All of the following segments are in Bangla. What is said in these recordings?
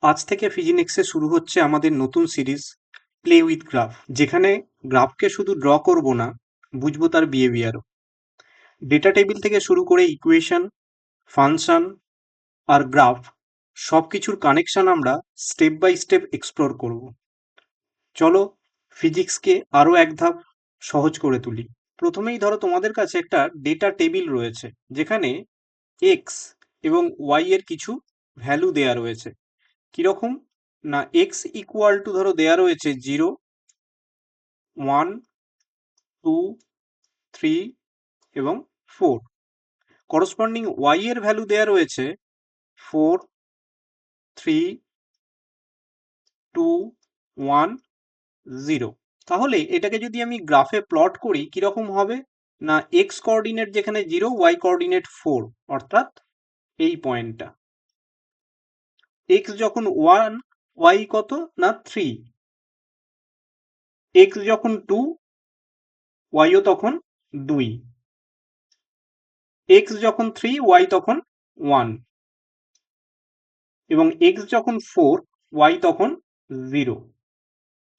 আজ থেকে ফিজিনেক্সে শুরু হচ্ছে আমাদের নতুন সিরিজ প্লে উইথ গ্রাফ, যেখানে গ্রাফকে শুধু ড্র করব না, বুঝবো তার বিহেভিয়ারও। ডেটা টেবিল থেকে শুরু করে ইকুয়েশন, ফাংশন আর গ্রাফ সব কিছুর কানেকশন আমরা স্টেপ বাই স্টেপ এক্সপ্লোর করব। চলো ফিজিক্সকে আরও এক ধাপ সহজ করে তুলি। প্রথমেই ধরো তোমাদের কাছে একটা ডেটা টেবিল রয়েছে, যেখানে এক্স এবং ওয়াই এর কিছু ভ্যালু দেয়া রয়েছে। কিরকম না, এক্স ইকুয়াল টু ধরো দেয়া রয়েছে 0, 1, 2, 3 এবং 4। করসপন্ডিং ওয়াই এর ভ্যালু দেয়া রয়েছে 4, 3, 2, 1, 0। তাহলে এটাকে যদি আমি গ্রাফে প্লট করি কিরকম হবে না, এক্স কোঅর্ডিনেট যেখানে 0, ওয়াই কোঅর্ডিনেট 4, অর্থাৎ এই পয়েন্টটা। এক্স যখন 1, ওয়াই কত না 3। এক্স যখন 2, ওয়াইও তখন 2। এক্স যখন 3, ওয়াই তখন 1। এবং এক্স যখন 4, ওয়াই তখন 0।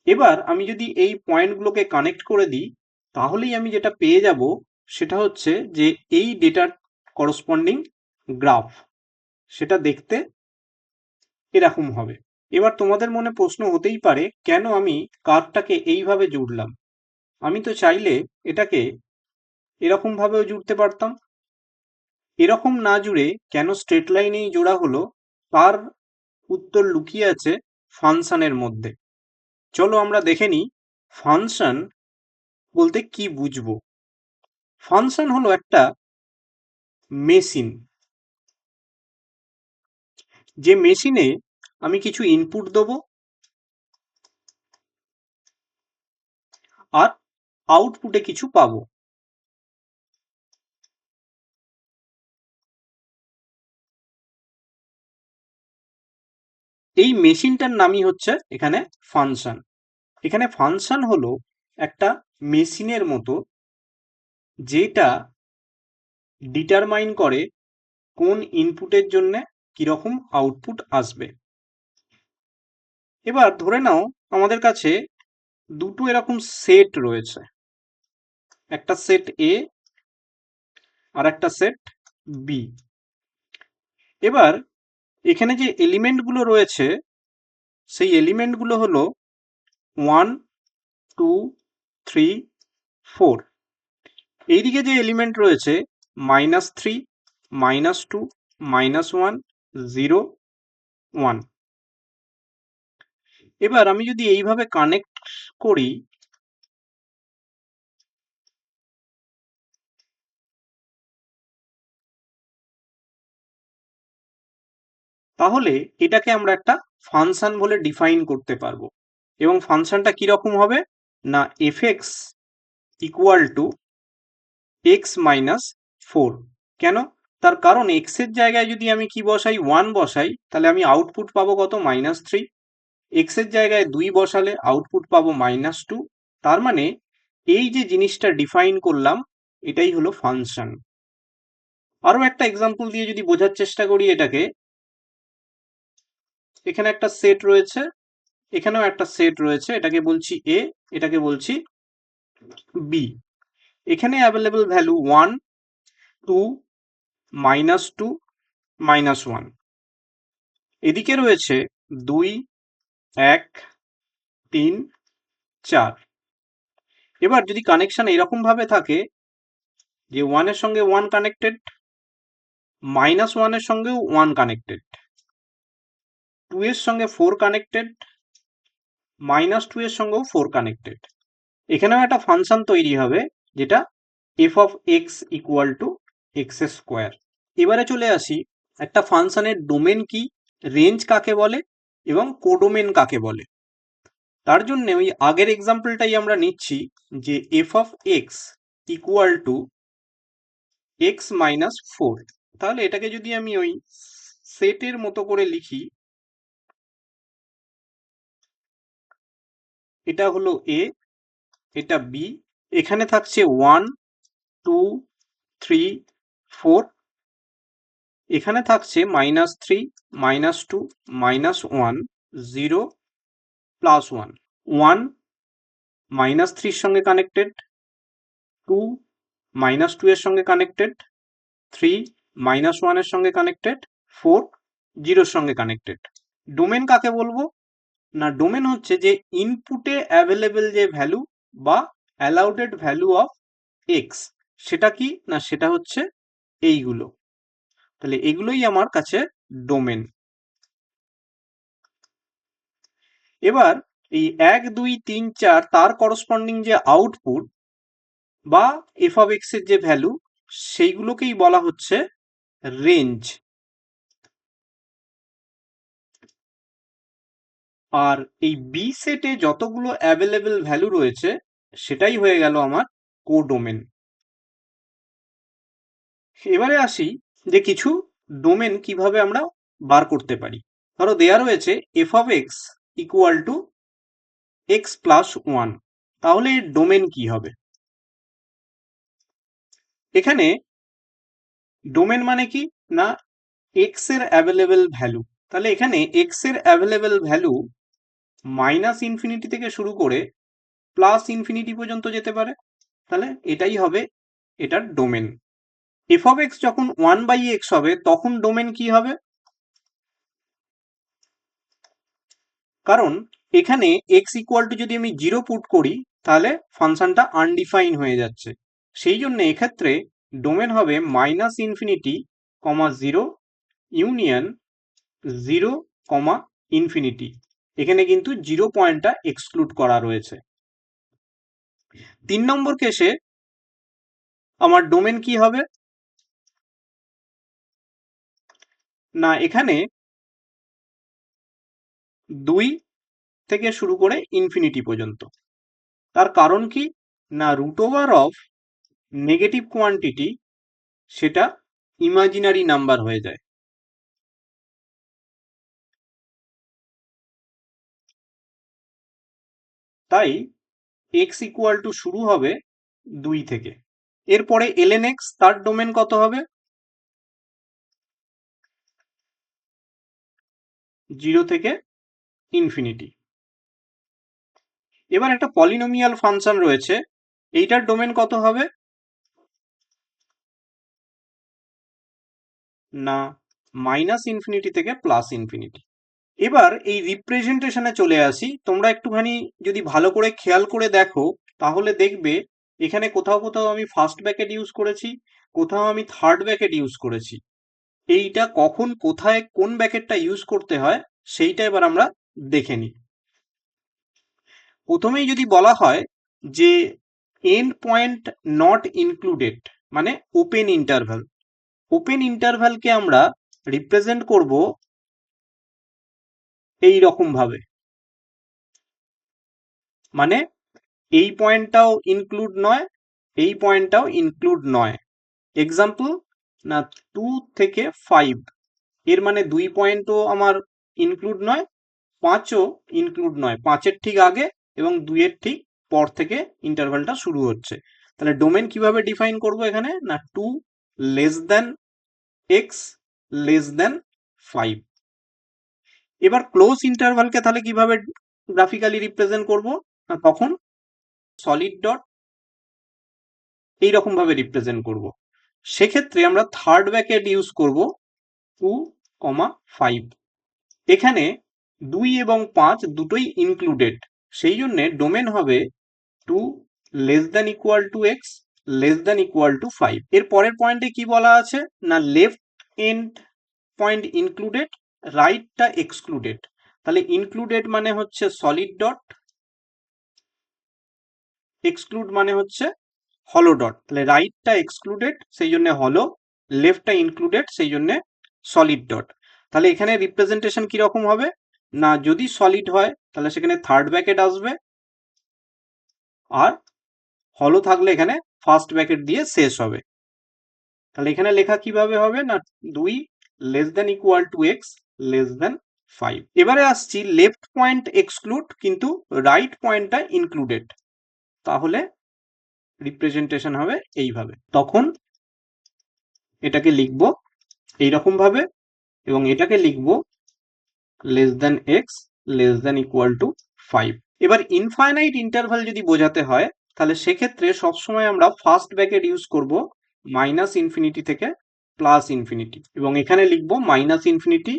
এবার আমি যদি এই পয়েন্টগুলোকে কানেক্ট করে দিই, তাহলেই আমি যেটা পেয়ে যাব সেটা হচ্ছে যে এই ডেটার করসপন্ডিং গ্রাফ, সেটা দেখতে এরকম হবে। এবার তোমাদের মনে প্রশ্ন হতেই পারে, কেন আমি কার্ভটাকে এইভাবে জুড়লাম? আমি তো চাইলে এটাকে এরকম ভাবেও জুড়তে পারতাম। এরকম না জুড়ে কেন স্ট্রেট লাইনেই জোড়া হলো, তার উত্তর লুকিয়ে আছে ফাংশনের মধ্যে। চলো আমরা দেখে নিই ফাংশন বলতে কি বুঝবো। ফাংশন হলো একটা মেশিন, যে মেশিনে আমি কিছু ইনপুট দেবো আর আউটপুটে কিছু পাবো। এই মেশিনটার নামই হচ্ছে এখানে ফাংশন। এখানে ফাংশন হলো একটা মেশিনের মতো, যেটা ডিটারমাইন করে কোন ইনপুটের জন্য কিরকম আউটপুট আসবে। এবার ধরে নাও আমাদের কাছে দুটো এরকম সেট রয়েছে, একটা সেট এ আর একটা সেট বি। এবার এখানে যে এলিমেন্টগুলো রয়েছে, সেই এলিমেন্টগুলো হলো 1, 2, 3, 4। এইদিকে যে এলিমেন্ট রয়েছে -3, -2, -1, 0, 1। এবার আমি যদি এইভাবে কানেক্ট করি, তাহলে এটাকে আমরা একটা ফাংশন বলে ডিফাইন করতে পারবো। এবং ফাংশনটা কিরকম হবে না, fx equal to x minus 4। কেন? তার কারণ এক্স এর জায়গায় যদি আমি কি বসাই, 1 বসাই, তাহলে আমি আউটপুট পাবো কত, -3। এক্স এর জায়গায় 2 বসালে আউটপুট পাবো -2। তার মানে এই যে জিনিসটা ডিফাইন করলাম, এটাই হলো ফাংশন। আরো একটা এক্সাম্পল দিয়ে যদি বোঝার চেষ্টা করি এটাকে, এখানে একটা সেট রয়েছে, এখানেও একটা সেট রয়েছে, এটাকে বলছি এ, এটাকে বলছি বি। এখানে অ্যাভেলেবল ভ্যালু 1, 2, -2, -1। এদিকে রয়েছে 2, 1, 3, 4। এবার যদি কানেকশন এরকম ভাবে থাকে যে 1 এর সঙ্গে 1 কানেক্টেড, -1 এর সঙ্গেও 1 কানেক্টেড, 2 এর সঙ্গে 4 কানেক্টেড, -2 এর সঙ্গেও 4 কানেক্টেড, এখানেও একটা ফাংশন তৈরি হবে, যেটা f of x equal to x square. এবারে চলে আসি একটা ফাংশনের ডোমেন কি, রেঞ্জ কাকে বলে এবং কোডোমেন কাকে বলে। তার জন্য ওই আগের এক্সাম্পলটাই আমরা নিচ্ছি, যে f of x equal to x minus 4। তাহলে এটাকে যদি আমি ওই সেটের মতো করে লিখি, এটা হলো এ, এটা বি, এখানে থাকছে 1, 2, 3, 4, এখানে থাকছে -3, -2, -1, 0, +1, 1 -3 এর সঙ্গে কানেক্টেড, 2 -2 এর সঙ্গে কানেক্টেড, 3 -1 এর সঙ্গে কানেক্টেড, 4 0 এর সঙ্গে কানেক্টেড। ডোমেন কাকে বলবো? না, ডোমেন হচ্ছে যে ইনপুটে অ্যাভেলেবেল যে ভ্যালু বা অ্যালাউডেড ভ্যালু অফ এক্স, সেটা কি না, সেটা হচ্ছে এইগুলো। তাহলে এগুলোই আমার কাছে ডোমেন। এবার এই 1, 2, 3, 4 তার করসপন্ডিং যে আউটপুট বা এফ অফ এক্স এর যে ভ্যালু, সেইগুলোকেই বলা হচ্ছে রেঞ্জ। আর এই বি সেটে যতগুলো অ্যাভেলেবেল ভ্যালু রয়েছে সেটাই হয়ে গেল আমার কোডোমেন। এবারে আসি যে কিছু ডোমেন কিভাবে আমরা বার করতে পারি। ধরো দেয়া রয়েছে F of x equal to x plus one, তাহলে এর ডোমেন কি হবে? এখানে ডোমেন মানে কি না, এক্স এর অ্যাভেলেবেল ভ্যালু। তাহলে এখানে এক্স এর অ্যাভেলেবেল ভ্যালু -ইনফিনিটি থেকে শুরু করে +ইনফিনিটি পর্যন্ত যেতে পারে। তাহলে এটাই হবে এটার ডোমেন। এফ অফ এক্স যখন 1/x হবে তখন ডোমেন কি হবে? কারণ এখানে এক্স ইকুয়াল টু যদি আমি 0 পুট করি তাহলে ফাংশনটা আনডিফাইন হয়ে যাচ্ছে। সেই জন্য এক্ষেত্রে ডোমেন হবে -ইনফিনিটি, 0 ইউনিয়ন 0, ইনফিনিটি। এখানে কিন্তু 0 পয়েন্টটা এক্সক্লুড করা রয়েছে। 3 নম্বর কেসে আমার ডোমেন কি হবে? না, এখানে 2 থেকে শুরু করে ইনফিনিটি পর্যন্ত। তার কারণ কি না, root over of negative quantity সেটা ইমাজিনারি নাম্বার হয়ে যায়। তাই এক্স ইকুয়াল টু শুরু হবে 2 থেকে। এরপরে ln x তার ডোমেন কত হবে? 0 থেকে ইনফিনিটি। এবার একটা পলিনোমিয়াল ফাংশন রয়েছে, এইটার ডোমেন কত হবে? না, -ইনফিনিটি থেকে +ইনফিনিটি। এবার এই রিপ্রেজেন্টেশনে চলে আসি। তোমরা একটুখানি যদি ভালো করে খেয়াল করে দেখো তাহলে দেখবে এখানে কোথাও কোথাও আমি ফার্স্ট ব্র্যাকেট ইউজ করেছি, কোথাও আমি থার্ড ব্র্যাকেট ইউজ করেছি। এইটা কখন কোথায় কোন ব্র্যাকেটটা ইউজ করতে হয় সেইটা এবার আমরা দেখে নিই। প্রথমেই যদি বলা হয় যে এন্ড পয়েন্ট নট ইনক্লুডেড মানে ওপেন ইন্টারভ্যাল, ওপেন ইন্টারভ্যালকে আমরা রিপ্রেজেন্ট করব এই রকম ভাবে, মানে এই পয়েন্টটাও ইনক্লুড নয়, এই পয়েন্টটাও ইনক্লুড নয়। এক্সাম্পল না, 2 থেকে 5, এর মানে 2 পয়েন্টও আমার ইনক্লুড নয়, 5ও ইনক্লুড নয়, 5-এর ঠিক আগে এবং 2-এর ঠিক পর থেকে ইন্টারভ্যালটা শুরু হচ্ছে। তাহলে ডোমেন কিভাবে ডিফাইন করব এখানে না, 2 less than x less than 5। এবার ক্লোজ ইন্টারভ্যালকে তাহলে কিভাবে গ্রাফিক্যালি রিপ্রেজেন্ট করব না, তখন সলিড ডট এইরকম ভাবে রিপ্রেজেন্ট করব। সেক্ষেত্রে আমরা থার্ড ব্র্যাকেট ইউজ করব 2, 5। এখানে 2 এবং 5 দুটোই ইনক্লুডেড, সেই জন্য ডোমেন হবে 2 less than equal to x less than equal to 5। এর পরের পয়েন্টে কি বলা আছে না, লেফট এন্ড পয়েন্ট ইনক্লুডেড, রাইটটা এক্সক্লুডেড। তাহলে ইনক্লুডেড মানে হচ্ছে সলিড ডট, এক্সক্লুড মানে হচ্ছে হলো ডট। তাহলে রাইটটা এক্সক্লুডেড সেই জন্য হলো, লেফটটা ইনক্লুডেড সেই জন্য সলিড ডট। তাহলে এখানে রিপ্রেজেন্টেশন কিরকম হবে না, যদি সলিড হয় তাহলে সেখানে থার্ড ব্র্যাকেট আসবে, আর হলো থাকলে এখানে ফার্স্ট ব্র্যাকেট দিয়ে শেষ হবে। তাহলে এখানে লেখা কিভাবে হবে না, 2 less than equal to x less than 5। এবারে আসছি লেফট পয়েন্ট এক্সক্লুড কিন্তু রাইট পয়েন্টটা ইনক্লুডেড, তাহলে রিপ্রেজেন্টেশন হবে এইভাবে। তখন এটাকে লিখব এইরকম ভাবে, এবং এটাকে লিখবো less than x less than equal to 5। এবার ইনফাইনাইট ইন্টারভাল যদি বোঝাতে হয়, তাহলে সেক্ষেত্রে সবসময় আমরা ফার্স্ট ব্র্যাকেট ইউজ করব মাইনাস ইনফিনিটি থেকে প্লাস ইনফিনিটি, এবং এখানে লিখবো minus infinity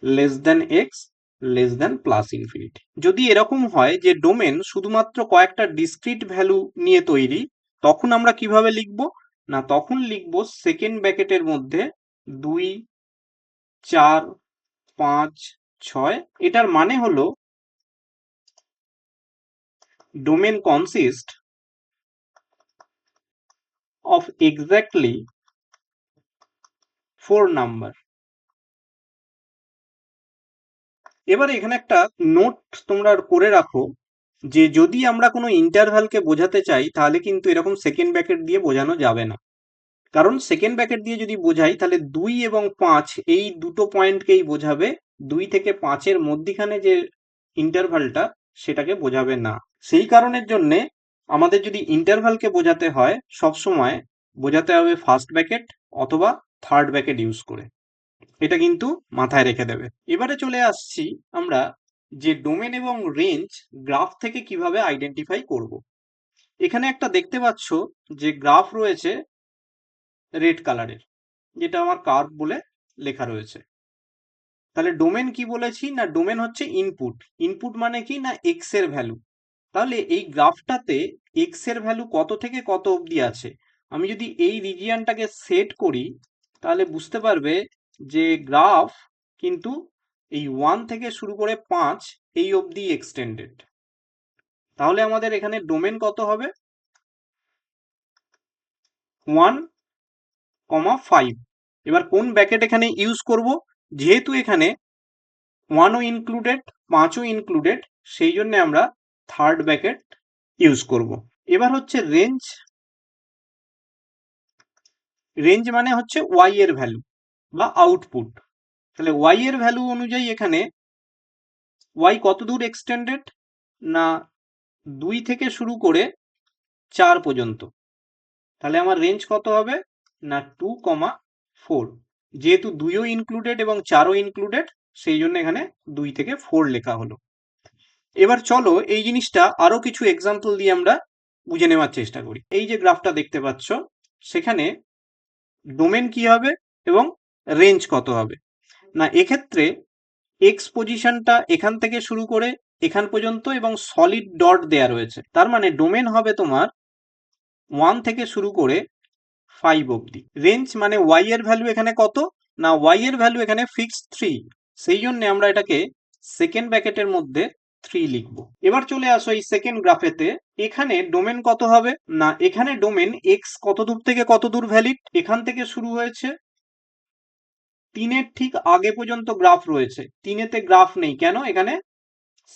less than x less দেন প্লাস ইনফিনিটি। যদি এরকম হয় যে ডোমেন শুধুমাত্র কয়েকটা ডিসক্রিট ভ্যালু নিয়ে তৈরি, তখন আমরা কিভাবে লিখবো? না, তখন লিখবো সেকেন্ড ব্র্যাকেটের মধ্যে 2, 4, 5, 6। এটার মানে হলো domain consists of exactly 4 number। এবার এখানে একটা নোট তোমরা করে রাখো, যে যদি আমরা কোনো ইন্টারভ্যালকে বোঝাতে চাই, তাহলে কিন্তু এরকম সেকেন্ড ব্র্যাকেট দিয়ে বোঝানো যাবে না। কারণ সেকেন্ড ব্র্যাকেট দিয়ে যদি বোঝাই, তাহলে 2 এবং 5 এই দুটো পয়েন্টকেই বোঝাবে, 2 থেকে 5-এর মধ্যিখানে যে ইন্টারভ্যালটা, সেটাকে বোঝাবে না। সেই কারণের জন্যে আমাদের যদি ইন্টারভ্যালকে বোঝাতে হয়, সবসময় বোঝাতে হবে ফার্স্ট ব্র্যাকেট অথবা থার্ড ব্র্যাকেট ইউজ করে। এটা কিন্তু মাথায় রেখে দেবে। এবারে চলে আসছি আমরা যে ডোমেন এবং রেঞ্জ গ্রাফ থেকে কিভাবে আইডেন্টিফাই করব। এখানে একটা দেখতে পাচ্ছ যে গ্রাফ রয়েছে রেড কালারের, যেটা আমার কার্ভ বলে লেখা রয়েছে। তাহলে ডোমেন কি বলেছি? না, ডোমেন হচ্ছে ইনপুট। ইনপুট মানে কি? না, এক্স এর ভ্যালু। তাহলে এই গ্রাফটাতে এক্স এর ভ্যালু কত থেকে কত অবধি আছে। আমি যদি এই রিজিয়নটাকে সেট করি, তাহলে বুঝতে পারবে যে গ্রাফ কিন্তু এই 1 থেকে শুরু করে 5 এই অবধি এক্সটেন্ডেড। তাহলে আমাদের এখানে ডোমেন কত হবে? 1,5। এবার কোন ব্র্যাকেট এখানে ইউজ করব? যেহেতু এখানে 1ও ইনক্লুডেড, 5ও ইনক্লুডেড, সেই জন্য আমরা থার্ড ব্র্যাকেট ইউজ করব। এবার হচ্ছে রেঞ্জ। রেঞ্জ মানে হচ্ছে ওয়াই এর ভ্যালু বা আউটপুট। তাহলে ওয়াই এর ভ্যালু অনুযায়ী এখানে ওয়াই কত দূর এক্সটেন্ডেড? না, 2 থেকে শুরু করে 4 পর্যন্ত। তাহলে আমার রেঞ্জ কত হবে? না, 2,4। যেহেতু 2ও ইনক্লুডেড এবং 4ও ইনক্লুডেড, সেই জন্য এখানে 2 থেকে 4 লেখা হলো। এবার চলো এই জিনিসটা আরো কিছু এক্সাম্পল দিয়ে আমরা বুঝে নেওয়ার চেষ্টা করি। এই যে গ্রাফটা দেখতে পাচ্ছ, সেখানে ডোমেন কি হবে এবং রেঞ্জ কত হবে। না, এক্ষেত্রে এক্স পজিশনটা এখান থেকে শুরু করে এখান পর্যন্ত এবং সলিড ডট দেয়া রয়েছে। তার মানে ডোমেন হবে তোমার 1 থেকে শুরু করে 5 অবধি। রেঞ্জ মানে ওয়াই এর ভ্যালু এখানে কত? না, ওয়াই এর ভ্যালু এখানে ফিক্সড 3। সেই জন্য আমরা এটাকে সেকেন্ড ব্র্যাকেটের মধ্যে 3 লিখবো। এবার চলে আসো এই সেকেন্ড গ্রাফেতে। এখানে ডোমেন কত হবে? না, এখানে ডোমেন এক্স কত দূর থেকে কত দূর ভ্যালিড। এখান থেকে শুরু হয়েছে, 3-এর ঠিক আগে পর্যন্ত গ্রাফ রয়েছে। 3-এতে গ্রাফ নেই, কেন? এখানে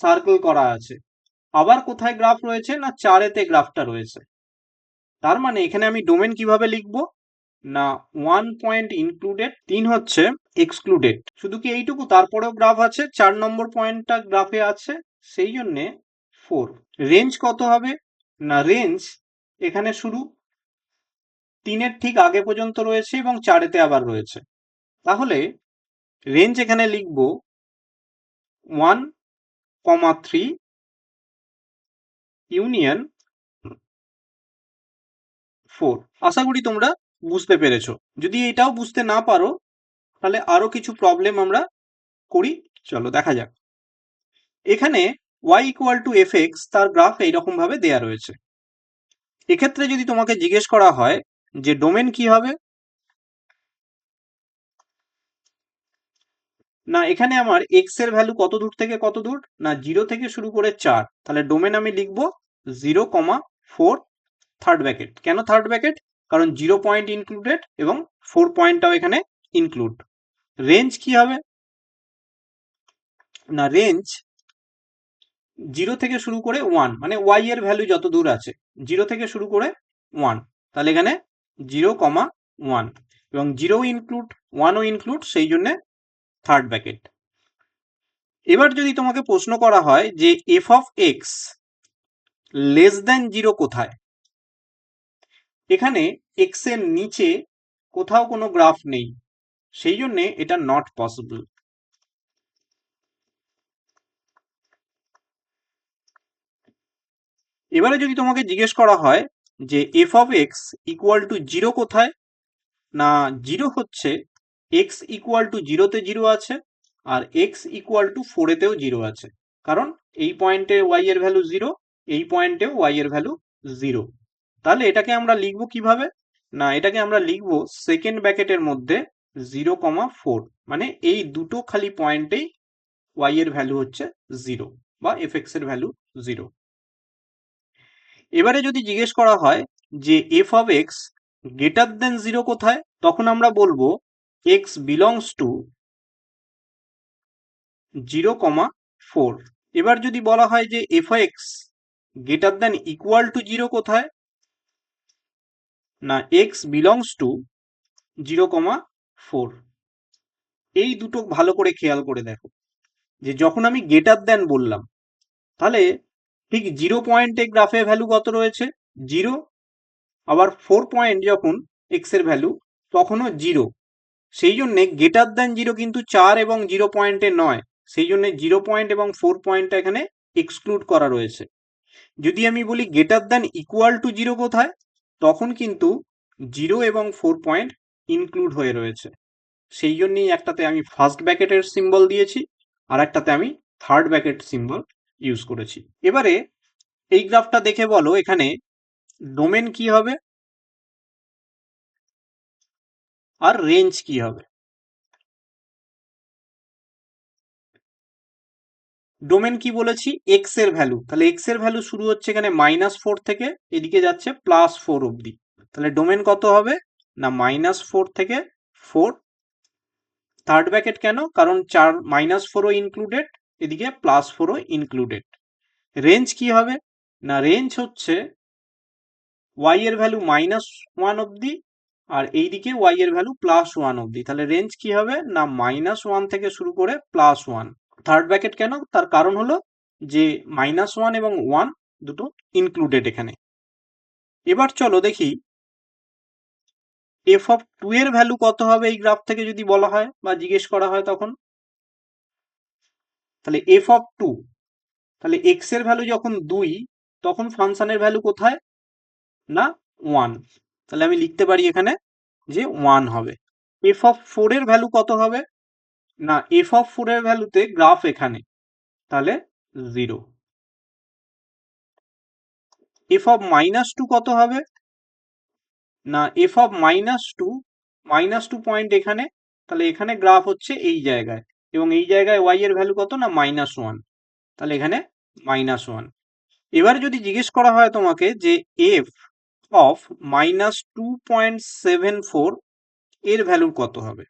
সার্কেল করা আছে। আবার কোথায় গ্রাফ রয়েছে? না, 4-এতে গ্রাফটা রয়েছে। তার মানে এখানে আমি ডোমেন কিভাবে লিখবো? না, 1 পয়েন্ট ইনক্লুডেড, 3 হচ্ছে এক্সক্লুডেড। শুধু কি এইটুকু? তারপরেও গ্রাফ আছে, 4 নম্বর পয়েন্টটা গ্রাফে আছে, সেই জন্যে 4। রেঞ্জ কত হবে? না, রেঞ্জ এখানে শুরু 3-এর ঠিক আগে পর্যন্ত রয়েছে এবং 4-এতে আবার রয়েছে। তাহলে রেঞ্জ এখানে লিখবো 1,3 ইউনিয়ন 4। আশা করি তোমরা বুঝতে পেরেছো। যদি এটাও বুঝতে না পারো, তাহলে আরো কিছু প্রবলেম আমরা করি, চলো দেখা যাক। এখানে y equal to F x, তার গ্রাফ এইরকম ভাবে দেয়া রয়েছে। এক্ষেত্রে যদি তোমাকে জিজ্ঞেস করা হয় যে ডোমেন কি হবে, না, এখানে আমার এক্স এর ভ্যালু কত দূর থেকে কত দূর? না, 0 থেকে শুরু করে 4। তাহলে ডোমেন আমি লিখবো 0,4 থার্ড ব্র্যাকেট। কেন থার্ড ব্র্যাকেট? কারণ 0 পয়েন্ট ইনক্লুডেড এবং 4 পয়েন্টটাও এখানে ইনক্লুড। রেঞ্জ কি হবে? না, রেঞ্জ 0 থেকে শুরু করে 1, মানে ওয়াই এর ভ্যালু যত দূর আছে, 0 থেকে শুরু করে 1। তাহলে এখানে 0,1 এবং 0 ইনক্লুড, 1ও ইনক্লুড, সেই জন্য থার্ড ব্র্যাকেট। এবার যদি তোমাকে প্রশ্ন করা হয় যে এফ অফ এক্স লেস দেন 0 কোথায়, এখানে এক্স এর নিচে কোথাও কোনো গ্রাফ নেই, সেই জন্যে এটা নট পসিবল। এবারে যদি তোমাকে জিজ্ঞেস করা হয় যে F of x equal to zero কোথায়, না জিরো হচ্ছে এক্স ইকুয়াল টু জিরোতে জিরো আছে, আর এক্স ইকুয়াল টু ফোরেতেও জিরো আছে, কারণ এই পয়েন্টে ওয়াই এর ভ্যালু জিরো, এই পয়েন্টেও ওয়াই এর ভ্যালু জিরো। তাহলে এটাকে আমরা লিখবো কিভাবে, না এটাকে আমরা লিখবো সেকেন্ড ব্র্যাকেটের মধ্যে 0,4, মানে এই দুটো খালি পয়েন্টেই ওয়াই এর ভ্যালু হচ্ছে জিরো বা এফ এক্স এর ভ্যালু জিরো। এবারে যদি জিজ্ঞেস করা হয় যে F of x greater than zero কোথায়, তখন আমরা বলবো এক্স বিলংস টু 0,4। এবার যদি বলা হয় যে F x greater than equal two zero কোথায়, না এক্স বিলংস টু 0,4। এই দুটো ভালো করে খেয়াল করে দেখো যে যখন আমি গ্রেটার দেন বললাম, তাহলে ঠিক 0 পয়েন্টে গ্রাফে ভ্যালু কত রয়েছে, জিরো। আবার 4 পয়েন্ট যখন এক্স এর ভ্যালু, তখনও জিরো। সেই জন্যে গ্রেটার দেন জিরো কিন্তু 4 এবং 0 পয়েন্টে নয়, সেই জন্য 0 পয়েন্ট এবং 4 পয়েন্টটা এখানে এক্সক্লুড করা রয়েছে। যদি আমি বলি greater than equal two zero কোথায়, তখন কিন্তু 0 এবং 4 পয়েন্ট ইনক্লুড হয়ে রয়েছে। সেই জন্যই একটাতে আমি ফার্স্ট ব্র্যাকেটের সিম্বল দিয়েছি, আর একটাতে আমি থার্ড ব্র্যাকেট সিম্বল ইউজ করেছি। এবারে এই গ্রাফটা দেখে বলো এখানে ডোমেন কি হবে আর রেঞ্জ কি হবে। ডোমেন কি বলেছি, এক্স এর ভ্যালু, তাহলে এক্স এর ভ্যালু শুরু হচ্ছে এখানে -4 থেকে এদিকে যাচ্ছে +4 অবধি, তাহলে ডোমেন কত হবে, না -4 থেকে 4। থার্ড ব্র্যাকেট কেন, কারণ -4ও ইনক্লুডেড, এদিকে +4ও ইনক্লুডেড। রেঞ্জ কি হবে, না রেঞ্জ হচ্ছে ওয়াই এর ভ্যালু -1 অবধি, আর এইদিকে ওয়াই এর ভ্যালু +1 অবধি, তাহলে রেঞ্জ কি হবে, না -1 থেকে শুরু করে +1। থার্ড ব্র্যাকেট কেন, তার কারণ হলো যে -1 এবং 1 দুটো ইনক্লুডেড এখানে। এবার চলো দেখি এফ অফ 2 এর ভ্যালু কত হবে এই গ্রাফ থেকে যদি বলা হয় বা জিজ্ঞেস করা হয় তখন। তাহলে এফ অফ 2, তাহলে এক্স এর ভ্যালু যখন 2, তখন ফাংশনের ভ্যালু কোথায়, না 1, তাহলে আমি লিখতে পারি এখানে যে 1 হবে। এফ অফ 4 এর ভ্যালু কত হবে, না এফ অফ 4 এর ভ্যালুতে গ্রাফ এখানে, তাহলে 0। এফ অফ -2 কত হবে, না এফ অফ -2 পয়েন্ট এখানে, তাহলে এখানে গ্রাফ হচ্ছে এই জায়গায়, এবং এই জায়গায় ওয়াই এর ভ্যালু কত, না -1, তাহলে এখানে -1। এবারে যদি জিজ্ঞেস করা হয় তোমাকে যে এফ অফ -2.74 এর ভ্যালু কত হবে,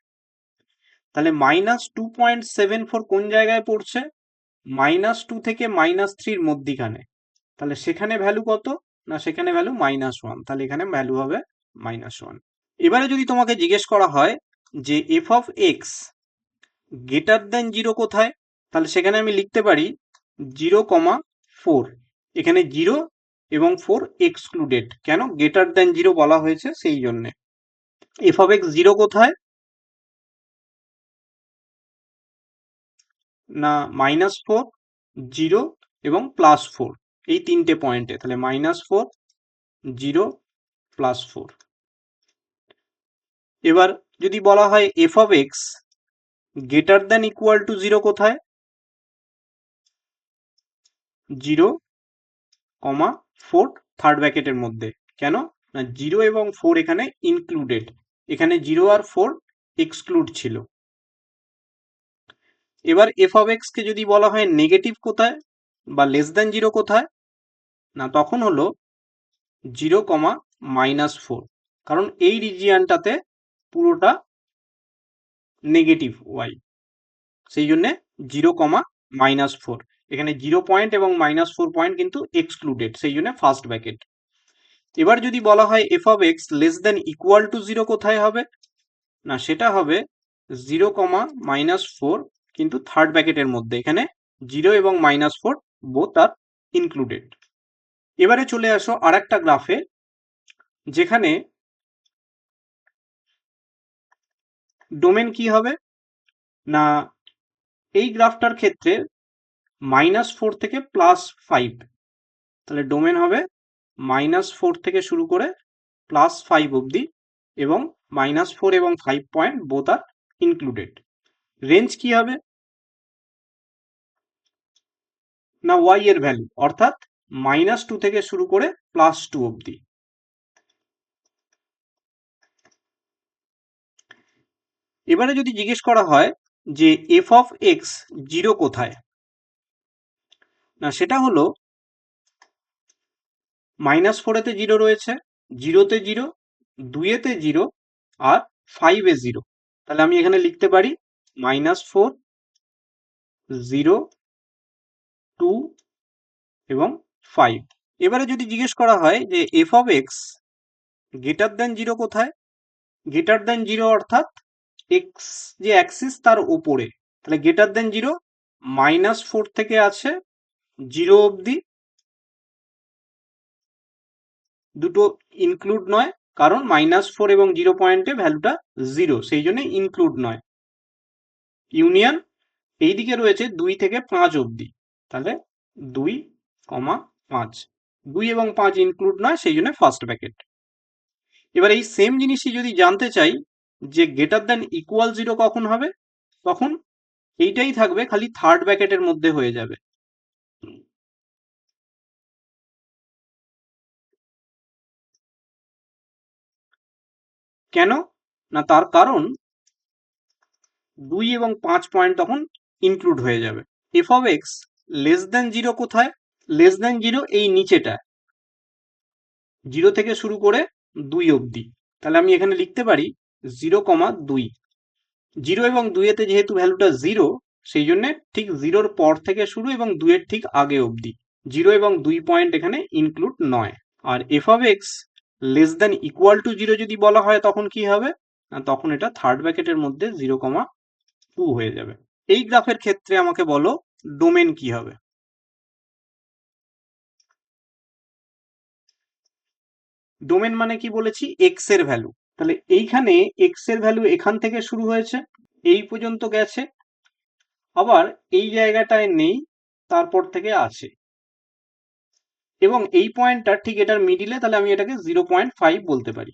তাহলে -2.74 কোন জায়গায় পড়ছে, -2 থেকে -3 মধ্যিখানে, তাহলে সেখানে ভ্যালু কত, না সেখানে ভ্যালু -1, তাহলে এখানে ভ্যালু হবে -1। এবারে যদি তোমাকে জিজ্ঞেস করা হয় যে F of x greater than zero কোথায়, তাহলে সেখানে আমি লিখতে পারি 0,4। এখানে 0 এবং 4 এক্সক্লুডেড, কেন গ্রেটার দেন জিরো বলা হয়েছে সেই জন্য। এফ অফ এক্স জিরো কোথায়, না -4, 0 এবং +4, এই তিনটে পয়েন্টে, তাহলে -4, 0, +4। এবার যদি বলা হয় F of x greater than equal two zero কোথায়, 0,4 থার্ড ব্র্যাকেটের মধ্যে, কেন না 0 এবং 4 এখানে ইনক্লুডেড, এখানে 0 আর 4 এক্সক্লুড ছিল। এবার এফ অফ এক্স কে যদি বলা হয় নেগেটিভ কোথায় বা লেস দেন জিরো কোথায়, না তখন হলো 0,-4, কারণ এই রিজিয়ানটাতে পুরোটা নেগেটিভ ওয়াই, সেই জন্য 0,-4, এখানে 0 পয়েন্ট এবং -4 পয়েন্ট কিন্তু এক্সক্লুডেড, সেই জন্য ফার্স্ট ব্র্যাকেট। এবার যদি বলা হয় F of x less than equal two zero কোথায় হবে, না সেটা হবে 0,-4, কিন্তু থার্ড ব্র্যাকেটের মধ্যে, এখানে 0 এবং -4 বোথ আর ইনক্লুডেড। এবারে চলে আসো আর একটা গ্রাফে, যেখানে ডোমেন কি হবে না, এই গ্রাফটার ক্ষেত্রে -4 থেকে +5, তাহলে ডোমেন হবে -4 থেকে শুরু করে +5 অবধি, এবং -4 এবং 5 point both are included. Range কি হবে না, ওয়াই এর ভ্যালু, অর্থাৎ -2 থেকে শুরু করে +2 অবধি। এবারে যদি জিজ্ঞেস করা হয় যে এফ অফ এক্স জিরো কোথায়, না সেটা হলো -4-এতে জিরো রয়েছে, 0-তে জিরো, 2-এতে জিরো, আর 5-এ জিরো। তাহলে আমি এখানে লিখতে পারি -4, 0, 2 এবং 5। এবারে যদি জিজ্ঞেস করা হয় যে F of x greater than zero কোথায়, গ্রেটার দেন জিরো অর্থাৎ এক্স যে অ্যাক্সিস তার উপরে, তাহলে গ্রেটার দেন জিরো -4 থেকে আছে 0 অবধি, দুটো ইনক্লুড নয়, কারণ -4 এবং 0 পয়েন্টে ভ্যালুটা 0, সেই জন্য ইনক্লুড নয়। ইউনিয়ন এইদিকে রয়েছে 2 থেকে 5 অবধি, তাহলে 2, 5, 2 এবং 5 ইনক্লুড নয়, সেই জন্য ফার্স্ট ব্র্যাকেট। এবার এই সেম জিনিসই যদি জানতে চাই যে গ্রেটার দ্যান ইকুয়াল 0 কখন হবে, তখন এইটাই থাকবে, খালি থার্ড ব্র্যাকেটের মধ্যে হয়ে যাবে। কেন না, তার কারণ 2 এবং 5 পয়েন্ট তখন ইনক্লুড হয়ে যাবে। F of x less then zero কোথায়, লেস দেন জিরো এই নিচেটা, 0 থেকে শুরু করে 2 অবধি। তাহলে আমি এখানে লিখতে পারি 0,2। 0 এবং 2-এতে যেহেতু ভ্যালুটা 0, সেই জন্য ঠিক 0-র পর থেকে শুরু এবং 2-এর ঠিক আগে অবধি, 0 এবং 2 পয়েন্ট এখানে ইনক্লুড নয়। আর f of x less than equal to 0 যদি বলা হয় তখন কি হবে, তখন এটা থার্ড ব্র্যাকেটের মধ্যে 0,2 হয়ে যাবে। এই গ্রাফের ক্ষেত্রে আমাকে বলো ডোমেন কি হবে। ডোমেন মানে কি বলেছি, এক্স এর ভ্যালু। তাহলে এইখানে এক্স এর ভ্যালু এখান থেকে শুরু হয়েছে, এই পর্যন্ত গেছে, আবার এই জায়গাটায় নেই, তারপর থেকে আছে, এবং এই পয়েন্টটা ঠিক এটার মিডিলে, তাহলে আমি এটাকে 0.5 বলতে পারি।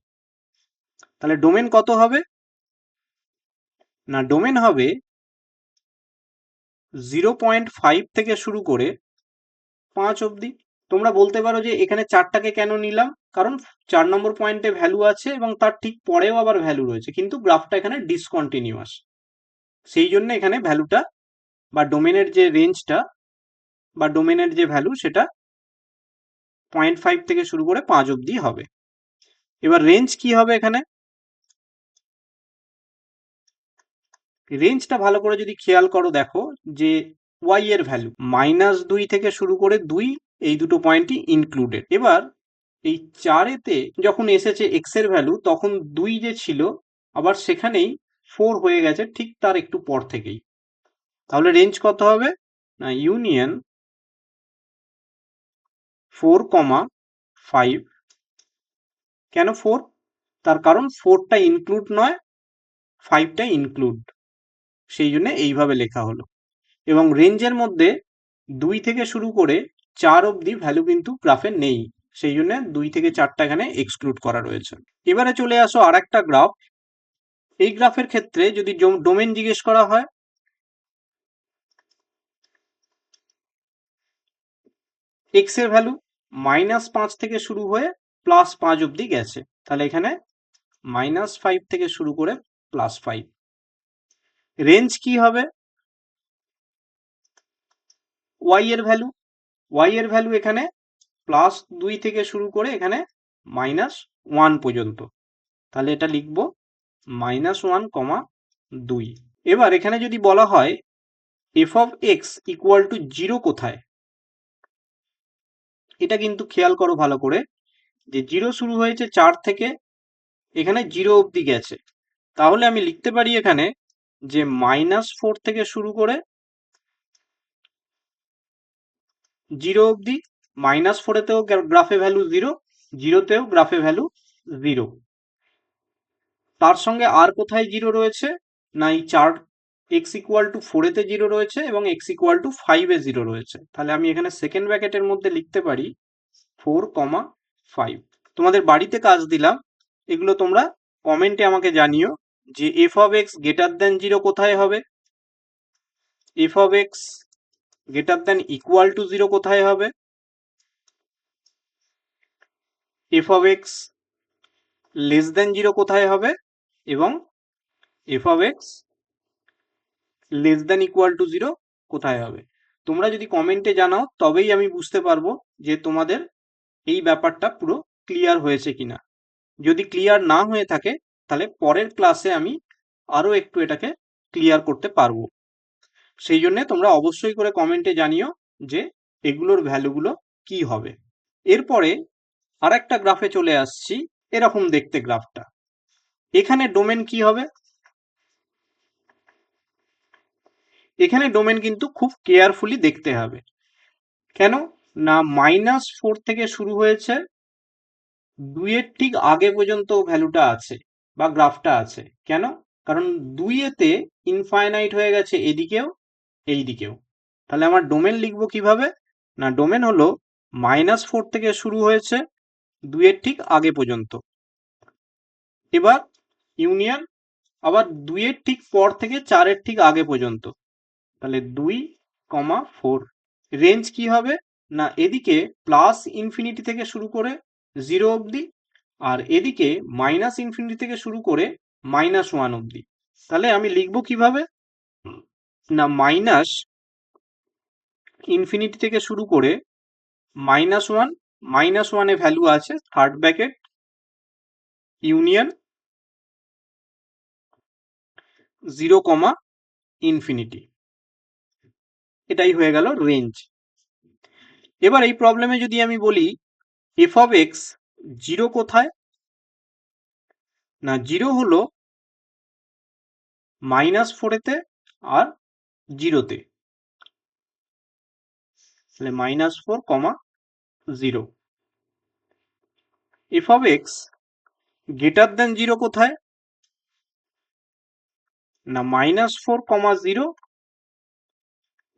তাহলে ডোমেন কত হবে না, ডোমেন হবে 0.5 থেকে শুরু করে 5 অবধি। তোমরা বলতে পারো যে এখানে 4টাকে কেন নিলাম, কারণ 4 নম্বর পয়েন্টে ভ্যালু আছে এবং তার ঠিক পরেও আবার ভ্যালু রয়েছে, কিন্তু গ্রাফটা এখানে ডিসকন্টিনিউয়াস, সেই জন্য এখানে ভ্যালুটা বা ডোমেনের যে রেঞ্জটা বা ডোমেনের যে ভ্যালু সেটা 0.5 থেকে শুরু করে 5 অবধি হবে। এবার রেঞ্জ কি হবে এখানে, রেঞ্জটা ভালো করে যদি খেয়াল করো, দেখো যে ওয়াই এর ভ্যালু -2 থেকে শুরু করে 2, এই দুটো পয়েন্টই ইনক্লুডেড। এবার এই 4-এতে যখন এসেছে এক্স এর ভ্যালু, তখন 2 যে ছিল আবার সেখানেই 4 হয়ে গেছে ঠিক তার একটু পর থেকেই। তাহলে রেঞ্জ কত হবে না, ইউনিয়ন 4,5। কেন 4, তার কারণ 4টা ইনক্লুড নয়, 5টা ইনক্লুড, সেই জন্য এইভাবে লেখা হলো। এবং রেঞ্জের মধ্যে 2 থেকে শুরু করে 4 অবধি ভ্যালু কিন্তু গ্রাফে নেই, সেই জন্য 2 থেকে 4টা এখানে এক্সক্লুড করা রয়েছে। এবারে চলে আসো আর একটা গ্রাফ। এই গ্রাফের ক্ষেত্রে যদি ডোমেন জিজ্ঞেস করা হয়, এক্স এর ভ্যালু -5 থেকে শুরু হয়ে +5 অবধি গেছে, তাহলে এখানে -5 থেকে শুরু করে +5। রেঞ্জ কি হবে, ওয়াই এর ভ্যালু, ওয়াই এর ভ্যালু এখানে +2 থেকে শুরু করে এখানে -1 পর্যন্ত, তাহলে এটা লিখবো -1,2। এবার এখানে যদি বলা হয় F of x equal to 0 কোথায়, এটা কিন্তু খেয়াল করো ভালো করে যে 0 শুরু হয়েছে 4 থেকে, এখানে 0 অবধি গেছে, তাহলে আমি লিখতে পারি এখানে যে -4 থেকে শুরু করে 0 অবধি, -4-এতেও গ্রাফে ভ্যালু 0, 0-তেও গ্রাফে ভ্যালু 0, তার সঙ্গে আর কোথায় 0 রয়েছে না এই 4 এক্স ইকুয়াল টু 4 তে 0 রয়েছে এবং এক্স ইকুয়াল টু 5 এ 0 রয়েছে। তাহলে আমি এখানে সেকেন্ড ব্র্যাকেটের মধ্যে লিখতে পারি 4, 5। তোমাদের বাড়িতে কাজ দিলাম, এগুলো তোমরা কমেন্টে আমাকে জানিও যে F of x greater than 0 কোথায় হবে, F of x greater than equal to 0 কোথায় হবে, এফ অফ এক্স লেস দেন 0 কোথায় হবে, এবং F of x less than equal to 0 কোথায় হবে। তোমরা যদি কমেন্টে জানাও তবেই আমি বুঝতে পারবো যে তোমাদের এই ব্যাপারটা পুরো ক্লিয়ার হয়েছে কিনা। যদি ক্লিয়ার না হয়ে থাকে তাহলে পরের ক্লাসে আমি আরো একটু এটাকে ক্লিয়ার করতে পারবো। সেই জন্য তোমরা অবশ্যই করে কমেন্টে জানিও যে এগুলোর ভ্যালুগুলো কি হবে। এরপরে আর একটা গ্রাফে চলে আসছি, এরকম দেখতে গ্রাফটা। এখানে ডোমেন কি হবে, এখানে ডোমেন কিন্তু খুব কেয়ারফুলি দেখতে হবে। কেন না, -4 থেকে শুরু হয়েছে, 2 এর ঠিক আগে পর্যন্ত ভ্যালুটা আছে বা গ্রাফটা আছে। কেন, কারণ 2 এতে ইনফাইনাইট হয়ে গেছে এদিকেও এই দিকেও। তাহলে আমার ডোমেন লিখবো কিভাবে, না ডোমেন হলো -4 থেকে শুরু হয়েছে 2 এর ঠিক আগে পর্যন্ত, এবার ইউনিয়ন আবার 2 এর ঠিক পর থেকে 4 এর ঠিক আগে পর্যন্ত। তাহলে 2, 4। রেঞ্জ কি হবে, না এদিকে প্লাস ইনফিনিটি থেকে শুরু করে 0 অবধি, আর এদিকে মাইনাস ইনফিনিটি থেকে শুরু করে -1 অবধি। তাহলে আমি লিখবো কিভাবে, না মাইনাস ইনফিনিটি থেকে শুরু করে -1, -1 এ ভ্যালু আছে থার্ড ব্র্যাকেট ইউনিয়ন 0, ইনফিনিটি। এটাই হয়ে গেল রেঞ্জ। এবার এই প্রবলেমে যদি আমি বলি এফ অফ এক্স 0 কোথায়, না 0 হলো -4 তে আর 0 তে। তাহলে -4, 0। F of x greater than 0 কোথায়, না -4, 0,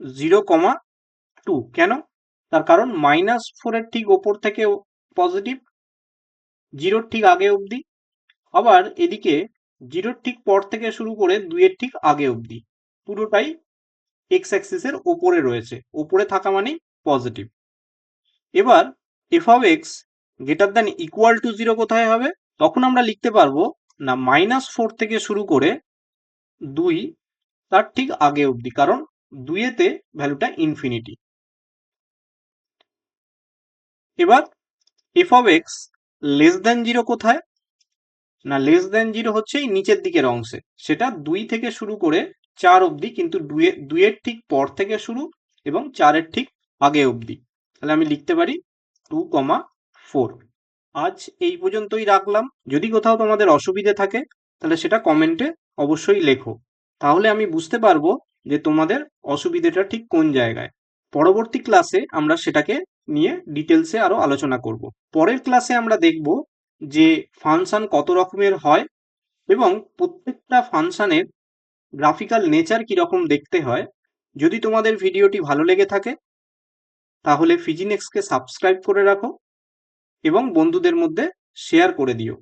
0, 2। কেন, তার কারণ -4 এর ঠিক ওপর থেকে পজিটিভ, 0 ঠিক আগে অবধি, আবার এদিকে 0 ঠিক পর থেকে শুরু করে 2 এর ঠিক আগে অবধি পুরোটাই এক্স অ্যাক্সিসের ওপরে রয়েছে, ওপরে থাকা মানেই পজিটিভ। এবার F of x greater than equal to 0 কোথায় হবে, তখন আমরা লিখতে পারবো না -4 থেকে শুরু করে 2 তার ঠিক আগে অবধি, কারণ 2 এতে ভ্যালুটা ইনফিনিটি। এবার এফ অফ এক্স লেস দেন 0 কোথায়, না লেস দেন 0 হচ্ছে এই নিচের দিকের অংশে, সেটা 2 থেকে শুরু করে 4 অবধি, কিন্তু 2 এর ঠিক পর থেকে শুরু এবং 4 এর ঠিক আগে অবধি। তাহলে আমি লিখতে পারি 2, 4। আজ এই পর্যন্তই রাখলাম। যদি কোথাও তোমাদের অসুবিধে থাকে তাহলে সেটা কমেন্টে অবশ্যই লেখো, তাহলে আমি বুঝতে পারবো যে তোমাদের অসুবিধেটা ঠিক কোন জায়গায়। পরবর্তী ক্লাসে আমরা সেটাকে নিয়ে ডিটেলসে আরো আলোচনা করব। পরের ক্লাসে আমরা দেখব যে ফাংশন কত রকমের হয় এবং প্রত্যেকটা ফাংশনের গ্রাফিক্যাল নেচার কিরকম দেখতে হয়। যদি তোমাদের ভিডিওটি ভালো লেগে থাকে তাহলে ফিজিনেক্সকে সাবস্ক্রাইব করে রাখো এবং বন্ধুদের মধ্যে শেয়ার করে দিও।